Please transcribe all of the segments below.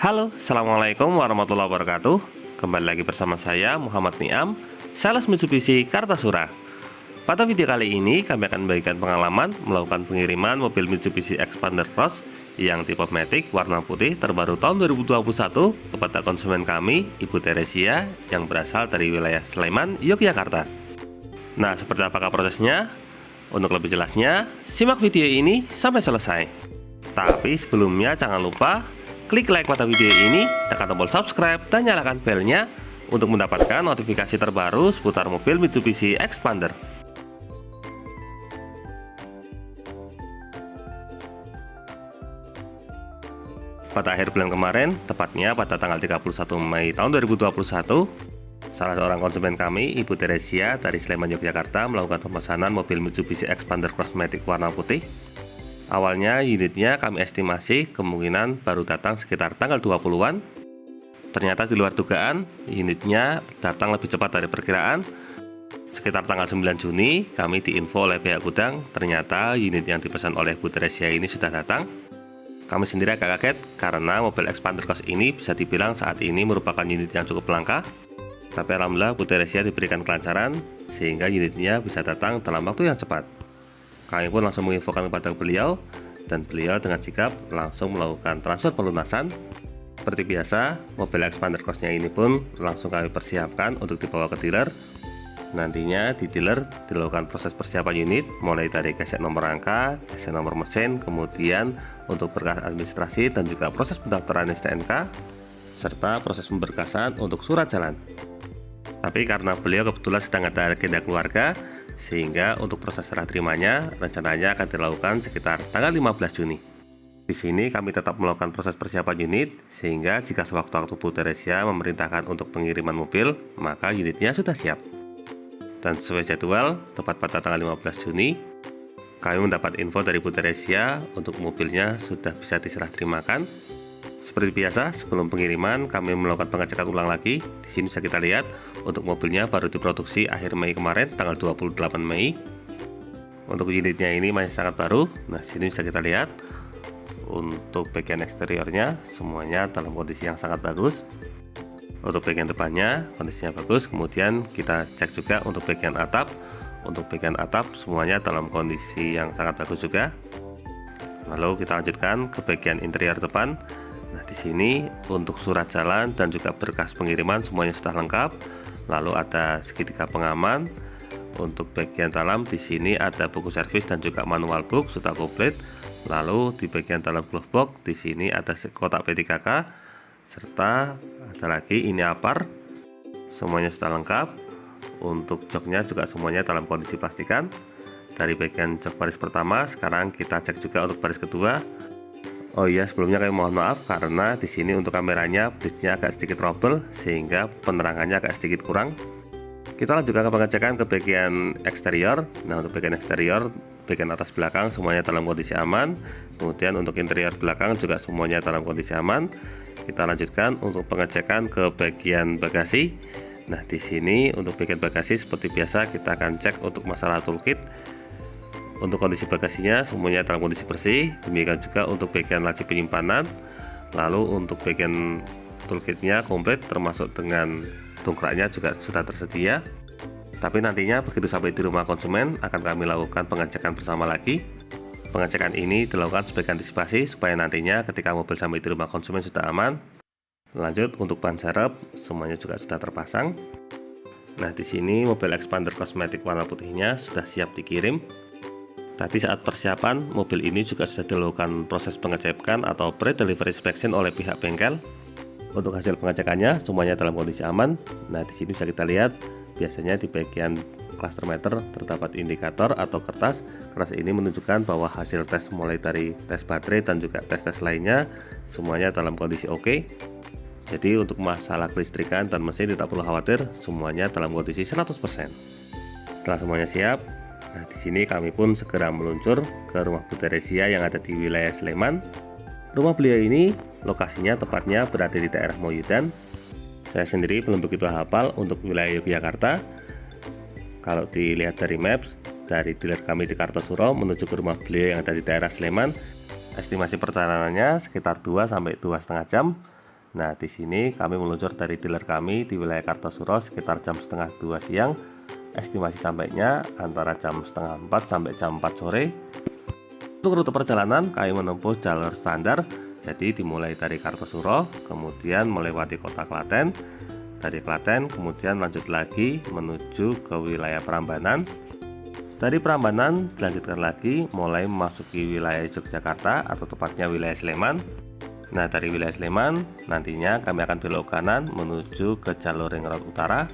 Halo, Assalamualaikum warahmatullahi wabarakatuh. Kembali lagi bersama saya Muhammad Niam, sales Mitsubishi Kartasura. Pada video kali ini kami akan membagikan pengalaman melakukan pengiriman mobil Mitsubishi Xpander Cross yang tipe Matic warna putih terbaru tahun 2021 kepada konsumen kami, Ibu Teresia, yang berasal dari wilayah Sleman, Yogyakarta. Nah, seperti apakah prosesnya? Untuk lebih jelasnya, simak video ini sampai selesai. Tapi sebelumnya jangan lupa klik like pada video ini, tekan tombol subscribe, dan nyalakan belnya untuk mendapatkan notifikasi terbaru seputar mobil Mitsubishi Xpander. Pada akhir bulan kemarin, tepatnya pada tanggal 31 Mei tahun 2021, salah seorang konsumen kami, Ibu Teresia dari Sleman, Yogyakarta, melakukan pemesanan mobil Mitsubishi Xpander Cross Matic warna putih. Awalnya unitnya kami estimasi kemungkinan baru datang sekitar tanggal 20-an. Ternyata di luar dugaan, unitnya datang lebih cepat dari perkiraan. Sekitar tanggal 9 Juni, kami diinfo oleh pihak gudang, ternyata unit yang dipesan oleh Bu Teresia ini sudah datang. Kami sendiri agak kaget karena mobil Xpander Cross ini bisa dibilang saat ini merupakan unit yang cukup langka. Tapi alhamdulillah Bu Teresia diberikan kelancaran sehingga unitnya bisa datang dalam waktu yang cepat. Kami pun langsung menginfokan kepada beliau, dan beliau dengan sigap langsung melakukan transfer pelunasan. Seperti biasa, mobil Xpander Cross-nya ini pun langsung kami persiapkan untuk dibawa ke dealer. Nantinya di dealer dilakukan proses persiapan unit, mulai dari gesek nomor rangka, gesek nomor mesin, kemudian untuk berkas administrasi dan juga proses pendaftaran STNK, serta proses pemberkasan untuk surat jalan. Tapi karena beliau kebetulan sedang ada agenda keluarga, sehingga untuk proses serah terimanya rencananya akan dilakukan sekitar tanggal 15 Juni. Di sini kami tetap melakukan proses persiapan unit, sehingga jika sewaktu-waktu Bu Teresia memerintahkan untuk pengiriman mobil, maka unitnya sudah siap. Dan sesuai jadwal, tepat pada tanggal 15 Juni, kami mendapat info dari Bu Teresia untuk mobilnya sudah bisa diserah terimakan. Seperti biasa, sebelum pengiriman kami melakukan pengecekan ulang lagi. Di sini bisa kita lihat untuk mobilnya baru diproduksi akhir Mei kemarin, tanggal 28 Mei. Untuk unitnya ini masih sangat baru. Nah, sini bisa kita lihat untuk bagian eksteriornya semuanya dalam kondisi yang sangat bagus. Untuk bagian depannya kondisinya bagus. Kemudian kita cek juga untuk bagian atap. Untuk bagian atap semuanya dalam kondisi yang sangat bagus juga. Lalu kita lanjutkan ke bagian interior depan. Nah, di sini untuk surat jalan dan juga berkas pengiriman semuanya sudah lengkap. Lalu ada segitiga pengaman. Untuk bagian dalam di sini ada buku servis dan juga manual book sudah komplit. Lalu di bagian dalam glove box di sini ada kotak P3K serta ada lagi ini apar. Semuanya sudah lengkap. Untuk joknya juga semuanya dalam kondisi pastikan. Dari bagian jok baris pertama, sekarang kita cek juga untuk baris kedua. Oh iya, sebelumnya kami mohon maaf karena di sini untuk kameranya bridge-nya agak sedikit trouble sehingga penerangannya agak sedikit kurang. Kita lanjutkan ke pengecekan ke bagian eksterior. Nah, untuk bagian eksterior, bagian atas belakang semuanya dalam kondisi aman. Kemudian untuk interior belakang juga semuanya dalam kondisi aman. Kita lanjutkan untuk pengecekan ke bagian bagasi. Nah, di sini untuk bagian bagasi seperti biasa kita akan cek untuk masalah toolkit. Untuk kondisi bagasinya semuanya dalam kondisi bersih. Demikian juga untuk bagian laci penyimpanan. Lalu untuk bagian toolkitnya komplit termasuk dengan dongkraknya juga sudah tersedia. Tapi nantinya begitu sampai di rumah konsumen akan kami lakukan pengecekan bersama lagi. Pengecekan ini dilakukan sebagai antisipasi supaya nantinya ketika mobil sampai di rumah konsumen sudah aman. Lanjut untuk ban serep semuanya juga sudah terpasang. Nah, di sini mobil Xpander Cross Matic warna putihnya sudah siap dikirim. Tadi saat persiapan, mobil ini juga sudah dilakukan proses pengecekan atau pre-delivery inspection oleh pihak bengkel. Untuk hasil pengecekannya, semuanya dalam kondisi aman. Nah, di sini bisa kita lihat, biasanya di bagian cluster meter terdapat indikator atau kertas. Kertas ini menunjukkan bahwa hasil tes mulai dari tes baterai dan juga tes-tes lainnya, semuanya dalam kondisi oke. Jadi untuk masalah kelistrikan dan mesin tidak perlu khawatir, semuanya dalam kondisi 100%. Setelah semuanya siap, nah, di sini kami pun segera meluncur ke rumah Bu Teresia yang ada di wilayah Sleman. Rumah beliau ini lokasinya tepatnya berada di daerah Moyudan. Saya sendiri belum begitu hafal untuk wilayah Yogyakarta. Kalau dilihat dari maps, dari dealer kami di Kartasura menuju ke rumah beliau yang ada di daerah Sleman, estimasi perjalanannya sekitar 2 sampai 2,5 jam. Nah, di sini kami meluncur dari dealer kami di wilayah Kartosuro sekitar jam setengah 2 siang. Estimasi sampainya antara jam setengah 4 sampai jam 4 sore. Untuk rute perjalanan kami menempuh jalur standar, jadi dimulai dari Kartosuro, kemudian melewati kota Klaten. Dari Klaten kemudian lanjut lagi menuju ke wilayah Prambanan. Dari Prambanan dilanjutkan lagi mulai memasuki wilayah Yogyakarta atau tepatnya wilayah Sleman. Nah, dari wilayah Sleman nantinya kami akan belok kanan menuju ke jalur Ring Road Utara.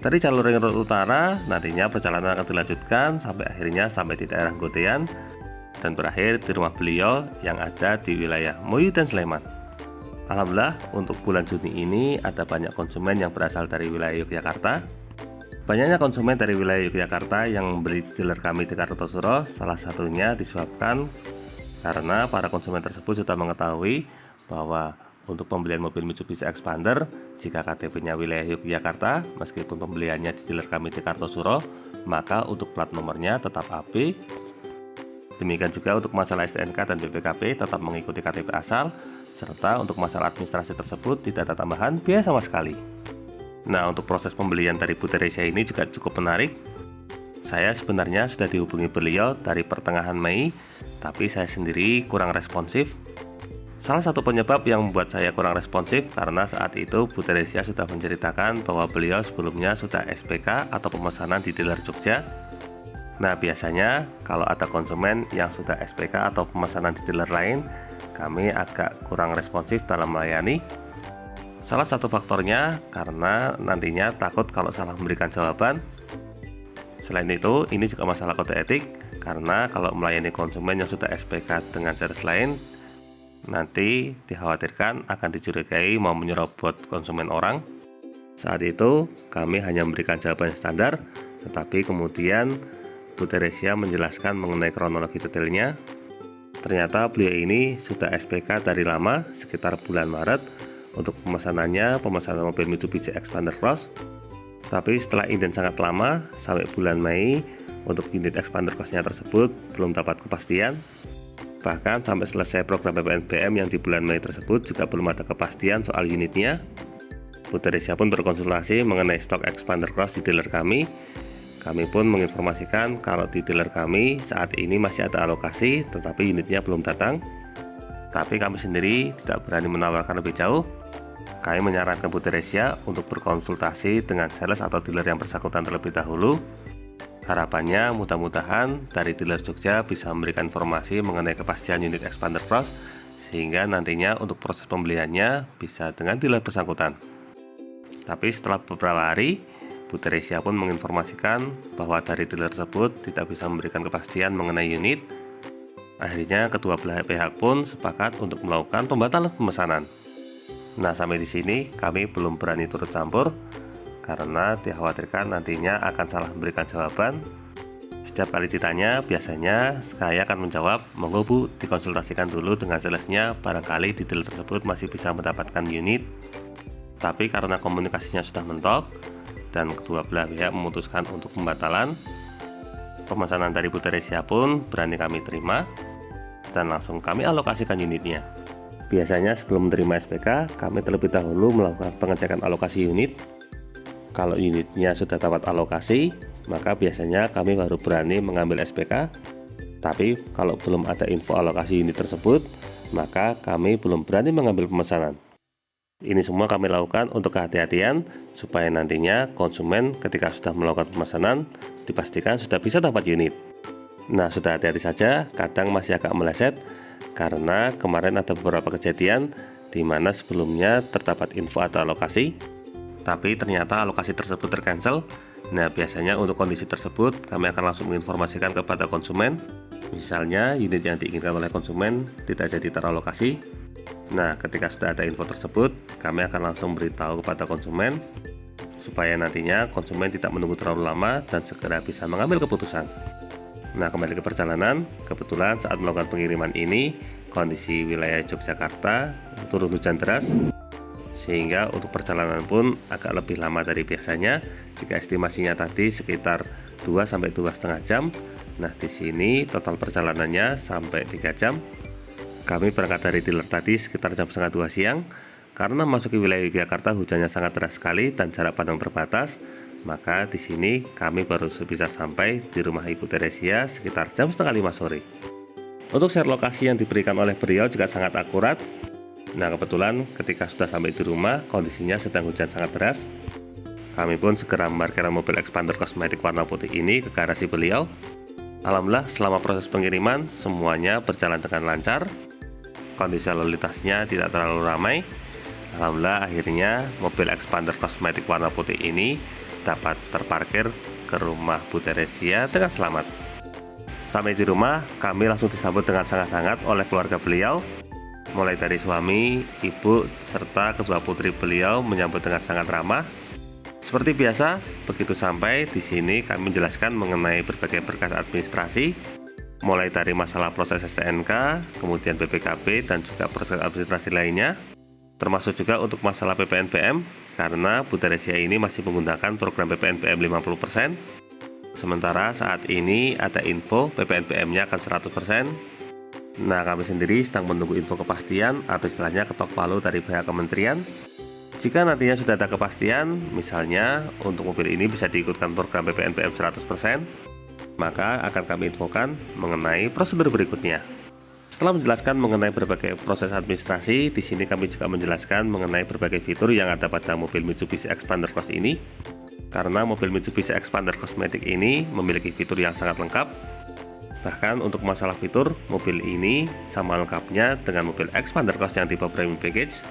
Dari jalur Ring Road Utara nantinya perjalanan akan dilanjutkan sampai akhirnya sampai di daerah Gotean dan berakhir di rumah beliau yang ada di wilayah Moyu dan Sleman. Alhamdulillah untuk bulan Juni ini ada banyak konsumen yang berasal dari wilayah Yogyakarta. Banyaknya konsumen dari wilayah Yogyakarta yang membeli dealer kami di Kartosuro salah satunya disebabkan karena para konsumen tersebut sudah mengetahui bahwa untuk pembelian mobil Mitsubishi Expander, jika KTP-nya wilayah Yogyakarta, meskipun pembeliannya di dealer kami di Kartosuro, maka untuk plat nomornya tetap AB. Demikian juga untuk masalah STNK dan BPKB tetap mengikuti KTP asal, serta untuk masalah administrasi tersebut tidak ada tambahan biaya sama sekali. Nah, untuk proses pembelian dari Bu Teresia ini juga cukup menarik. Saya sebenarnya sudah dihubungi beliau dari pertengahan Mei, tapi saya sendiri kurang responsif. Salah satu penyebab yang membuat saya kurang responsif karena saat itu Bu Teresia sudah menceritakan bahwa beliau sebelumnya sudah SPK atau pemesanan di dealer Jogja. Nah, biasanya kalau ada konsumen yang sudah SPK atau pemesanan di dealer lain, kami agak kurang responsif dalam melayani. Salah satu faktornya karena nantinya takut kalau salah memberikan jawaban. Selain itu, ini juga masalah kode etik, karena kalau melayani konsumen yang sudah SPK dengan series lain, nanti dikhawatirkan akan dicurigai mau menyerobot konsumen orang. Saat itu, kami hanya memberikan jawaban standar, tetapi kemudian Bu Teresia menjelaskan mengenai kronologi detailnya. Ternyata beliau ini sudah SPK dari lama, sekitar bulan Maret, untuk pemesanan mobil Mitsubishi Expander Cross. Tapi setelah inden sangat lama, sampai bulan Mei, untuk unit Expander Cross-nya tersebut belum dapat kepastian. Bahkan sampai selesai program PPNBM yang di bulan Mei tersebut juga belum ada kepastian soal unitnya. Bu Teresia pun berkonsultasi mengenai stok Expander Cross di dealer kami. Kami pun menginformasikan kalau di dealer kami saat ini masih ada alokasi, tetapi unitnya belum datang. Tapi kami sendiri tidak berani menawarkan lebih jauh. Kami menyarankan Bu Teresia untuk berkonsultasi dengan sales atau dealer yang bersangkutan terlebih dahulu. Harapannya mudah-mudahan dari dealer Jogja bisa memberikan informasi mengenai kepastian unit Expander Cross, sehingga nantinya untuk proses pembeliannya bisa dengan dealer bersangkutan. Tapi setelah beberapa hari, Bu Teresia pun menginformasikan bahwa dari dealer tersebut tidak bisa memberikan kepastian mengenai unit. Akhirnya kedua belah pihak pun sepakat untuk melakukan pembatalan pemesanan. Nah, sampai di sini kami belum berani turut campur karena dikhawatirkan nantinya akan salah memberikan jawaban. Setiap kali ditanya, biasanya saya akan menjawab, "Monggo Bu, dikonsultasikan dulu dengan salesnya, barangkali di dealer tersebut masih bisa mendapatkan unit." Tapi karena komunikasinya sudah mentok dan kedua belah pihak memutuskan untuk pembatalan, pemesanan dari Bu Teresia pun berani kami terima dan langsung kami alokasikan unitnya. Biasanya sebelum menerima SPK, kami terlebih dahulu melakukan pengecekan alokasi unit. Kalau unitnya sudah dapat alokasi, maka biasanya kami baru berani mengambil SPK. Tapi kalau belum ada info alokasi unit tersebut, maka kami belum berani mengambil pemesanan. Ini semua kami lakukan untuk kehati-hatian supaya nantinya konsumen ketika sudah melakukan pemesanan dipastikan sudah bisa dapat unit. Nah, sudah hati-hati saja, kadang masih agak meleset karena kemarin ada beberapa kejadian di mana sebelumnya terdapat info atau alokasi, tapi ternyata alokasi tersebut tercancel. Nah, biasanya untuk kondisi tersebut kami akan langsung menginformasikan kepada konsumen. Misalnya unit yang diinginkan oleh konsumen tidak jadi teralokasi. Nah, ketika sudah ada info tersebut, kami akan langsung beritahu kepada konsumen supaya nantinya konsumen tidak menunggu terlalu lama dan segera bisa mengambil keputusan. Nah, kembali ke perjalanan, kebetulan saat melakukan pengiriman ini, kondisi wilayah Yogyakarta turun hujan deras, sehingga untuk perjalanan pun agak lebih lama dari biasanya. Jika estimasinya tadi sekitar 2-2,5 jam, nah di sini total perjalanannya sampai 3 jam. Kami berangkat dari dealer tadi sekitar jam setengah 2 siang, Karena memasuki wilayah Yogyakarta hujannya sangat deras sekali dan jarak pandang terbatas, maka di sini kami baru bisa sampai di rumah Ibu Teresia sekitar jam setengah 5 sore. Untuk share lokasi yang diberikan oleh beliau juga sangat akurat. Nah, kebetulan ketika sudah sampai di rumah, kondisinya sedang hujan sangat deras. Kami pun segera memarkirkan mobil Expander kosmetik warna putih ini ke garasi beliau. Alhamdulillah, selama proses pengiriman semuanya berjalan dengan lancar. Kondisi lalu lintasnya tidak terlalu ramai. Alhamdulillah, akhirnya mobil Expander kosmetik warna putih ini dapat terparkir ke rumah Bu Teresia dengan selamat. Sampai di rumah, kami langsung disambut dengan sangat hangat oleh keluarga beliau. Mulai dari suami, ibu, serta kedua putri beliau menyambut dengan sangat ramah. Seperti biasa, begitu sampai di sini kami menjelaskan mengenai berbagai berkas administrasi, mulai dari masalah proses STNK, kemudian BPKB, dan juga proses administrasi lainnya. Termasuk juga untuk masalah PPNBM, karena Bu Teresia ini masih menggunakan program PPNBM 50%. Sementara saat ini ada info PPNBM-nya akan 100%. Nah, kami sendiri sedang menunggu info kepastian atau istilahnya ketok palu dari pihak kementerian. Jika nantinya sudah ada kepastian, misalnya untuk mobil ini bisa diikutkan program PPNBM 100%, maka akan kami infokan mengenai prosedur berikutnya. Setelah menjelaskan mengenai berbagai proses administrasi, di sini kami juga menjelaskan mengenai berbagai fitur yang ada pada mobil Mitsubishi Expander Cross ini. Karena mobil Mitsubishi Expander Cosmetic ini memiliki fitur yang sangat lengkap. Bahkan untuk masalah fitur, mobil ini sama lengkapnya dengan mobil Expander Cross yang tipe Premium Package.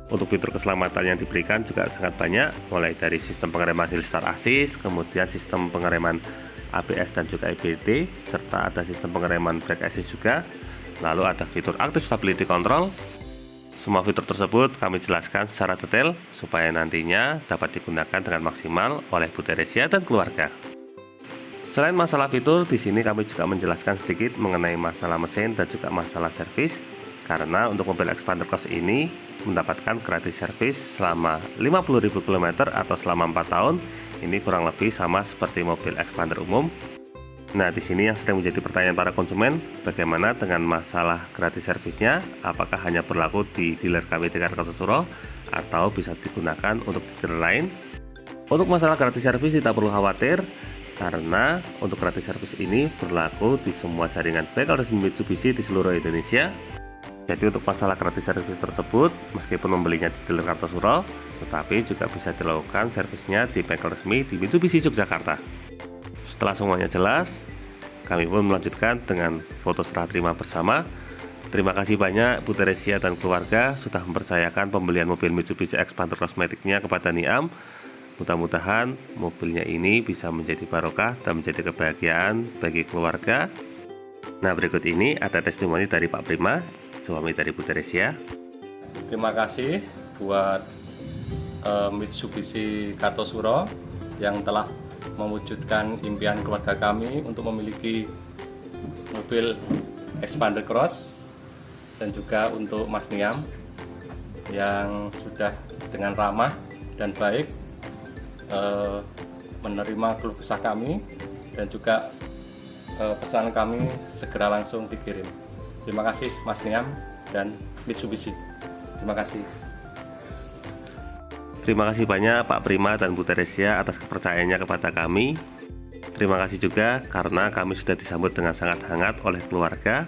Untuk fitur keselamatan yang diberikan juga sangat banyak, mulai dari sistem pengereman Hill Start Assist, kemudian sistem pengereman ABS dan juga EBD, serta ada sistem pengereman Brake Assist juga. Lalu ada fitur Active Stability Control. Semua fitur tersebut kami jelaskan secara detail supaya nantinya dapat digunakan dengan maksimal oleh Bu Teresia dan keluarga. Selain masalah fitur, di sini kami juga menjelaskan sedikit mengenai masalah mesin dan juga masalah servis. Karena untuk mobil Expander Cross ini mendapatkan gratis servis selama 50.000 km atau selama 4 tahun. Ini kurang lebih sama seperti mobil Expander umum. Nah, di sini yang sering menjadi pertanyaan para konsumen, bagaimana dengan masalah gratis servisnya? Apakah hanya berlaku di dealer kami di Kartosuro atau bisa digunakan untuk dealer lain? Untuk masalah gratis servis tidak perlu khawatir, karena untuk gratis servis ini berlaku di semua jaringan bengkel resmi Mitsubishi di seluruh Indonesia. Jadi untuk masalah gratis servis tersebut, meskipun membelinya di dealer Kartosuro, tetapi juga bisa dilakukan servisnya di bengkel resmi di Mitsubishi Yogyakarta. Setelah semuanya jelas, kami pun melanjutkan dengan foto serah terima bersama. Terima kasih banyak Bu Teresia dan keluarga sudah mempercayakan pembelian mobil Mitsubishi Expander kosmetiknya kepada Niam. Mudah-mudahan mobilnya ini bisa menjadi barokah dan menjadi kebahagiaan bagi keluarga. Nah, berikut ini ada testimoni dari Pak Prima, suami dari Bu Teresia. Terima kasih buat Mitsubishi Kartosuro yang telah mewujudkan impian keluarga kami untuk memiliki mobil Expander Cross, dan juga untuk Mas Niam yang sudah dengan ramah dan baik menerima keluh kesah kami, dan juga pesanan kami segera langsung dikirim. Terima kasih Mas Niam dan Mitsubishi. Terima kasih. Terima kasih banyak Pak Prima dan Bu Teresia atas kepercayaannya kepada kami. Terima kasih juga karena kami sudah disambut dengan sangat hangat oleh keluarga.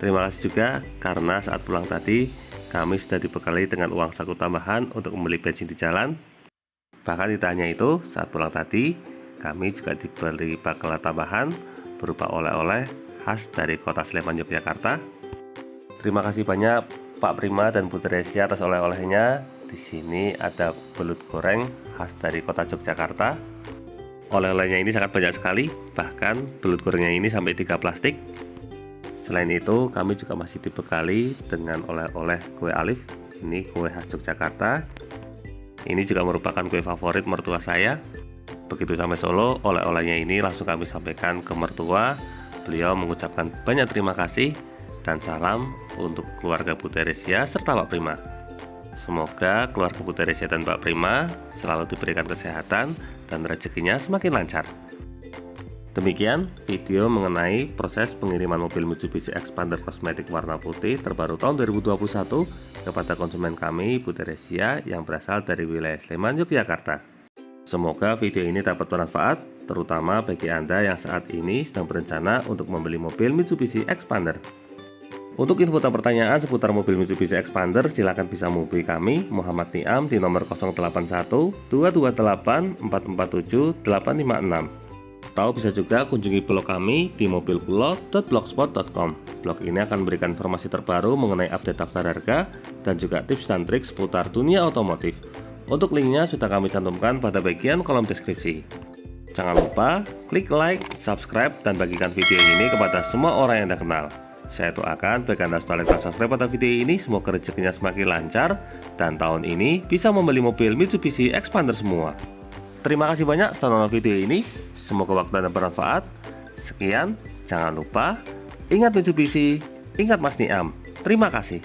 Terima kasih juga karena saat pulang tadi kami sudah dibekali dengan uang saku tambahan untuk membeli bensin di jalan. Bahkan tidak hanya itu, saat pulang tadi kami juga diberi bekal tambahan berupa oleh-oleh khas dari kota Sleman, Yogyakarta. Terima kasih banyak Pak Prima dan Bu Teresia atas oleh-olehnya. Di sini ada belut goreng khas dari kota Yogyakarta. Oleh-olehnya ini sangat banyak sekali, bahkan belut gorengnya ini sampai 3 plastik. Selain itu, kami juga masih dibekali dengan oleh-oleh kue alif. Ini kue khas Yogyakarta. Ini juga merupakan kue favorit mertua saya. Begitu sampai Solo, oleh-olehnya ini langsung kami sampaikan ke mertua. Beliau mengucapkan banyak terima kasih dan salam untuk keluarga Bu Teresia serta Pak Prima. Semoga keluarga Bu Teresia dan Pak Prima selalu diberikan kesehatan dan rezekinya semakin lancar. Demikian video mengenai proses pengiriman mobil Mitsubishi Xpander kosmetik warna putih terbaru tahun 2021 kepada konsumen kami Ibu Teresia yang berasal dari wilayah Sleman, Yogyakarta. Semoga video ini dapat bermanfaat, terutama bagi Anda yang saat ini sedang berencana untuk membeli mobil Mitsubishi Xpander. Untuk info dan pertanyaan seputar mobil Mitsubishi Xpander, silakan bisa menghubungi kami Muhammad Niam di nomor 081 228 447 856. Atau bisa juga kunjungi blog kami di mobilkulo.blogspot.com. Blog ini akan memberikan informasi terbaru mengenai update daftar harga dan juga tips dan trik seputar dunia otomotif. Untuk linknya sudah kami cantumkan pada bagian kolom deskripsi. Jangan lupa klik like, subscribe, dan bagikan video ini kepada semua orang yang Anda kenal. Saya doakan bagi Anda setelah like dan subscribe pada video ini, semoga rezekinya semakin lancar dan tahun ini bisa membeli mobil Mitsubishi Xpander semua. Terima kasih banyak setelah nonton video ini. Semoga waktu Anda bermanfaat. Sekian, jangan lupa ingat Mitsubishi, ingat Mas Niam. Terima kasih.